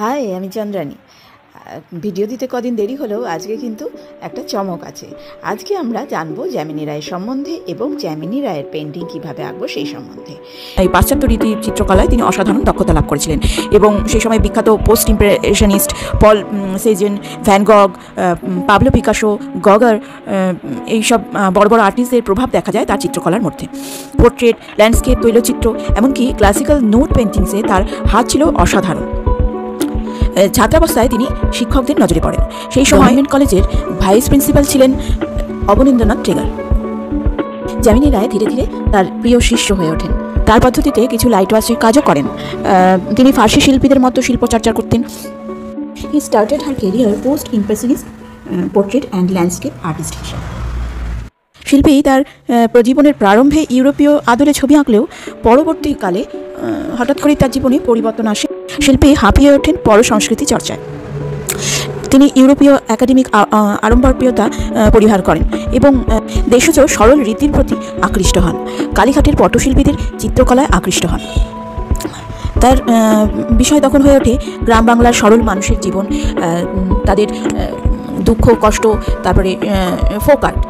High, আমি Chandrani. Video দিতে কদিন দেরি হলেও আজকে কিন্তু একটা চমক আছে। আজকে আমরা জানবো যামিনী রায়ের সম্বন্ধে এবং যামিনী রায়ের পেন্টিং কীভাবে আঁকবো সেই সম্বন্ধে। এই পাশ্চাত্য রীতির চিত্রকলায় তিনি অসাধারণ দক্ষতা লাভ করেছিলেন এবং সেই সময় বিখ্যাত পোস্ট ইমপ্রেশনিস্ট পল সেজেন, ভ্যান গগ, পাবলো পিকাসো, গগার এইসব বড় বড় আর্টিস্টদের প্রভাব দেখা যায় তার চিত্রকলার মধ্যে। পোর্ট্রেট, ল্যান্ডস্কেপ, তৈলচিত্র, এমনকি ক্লাসিক্যাল নোট পেন্টিংসে তার হাত ছিল অসাধারণ। ছাত্রাবস্থায় তিনি শিক্ষকদের নজরে পড়েন। সেই সময় কলেজের ভাইস প্রিন্সিপাল ছিলেন অবনীন্দ্রনাথ ট্রেগার। যামিনী রায় ধীরে ধীরে তার প্রিয় শিষ্য হয়ে ওঠেন। তার পদ্ধতিতে কিছু লাইট ওয়াশের কাজও করেন। তিনি ফার্সি শিল্পীদের মতো শিল্পচর্চা করতেন। He started her career post impressionist portrait and landscape artist হিসেবে। শিল্পী তার জীবনের প্রারম্ভে ইউরোপীয় আদলে ছবি আঁকলেও পরবর্তীকালে হঠাৎ করেই তার জীবনে পরিবর্তন আসে। শিল্পী হাঁপিয়ে ওঠেন পরসংস্কৃতি চর্চায়। তিনি ইউরোপীয় একাডেমিক আড়ম্বরপ্রিয়তা পরিহার করেন এবং দেশজ সরল রীতির প্রতি আকৃষ্ট হন। কালীঘাটের পটশিল্পীদের চিত্রকলায় আকৃষ্ট হন। তার বিষয় তখন হয়ে ওঠে গ্রাম বাংলার সরল মানুষের জীবন, তাদের দুঃখ কষ্ট, তারপরে ফোক আর্ট।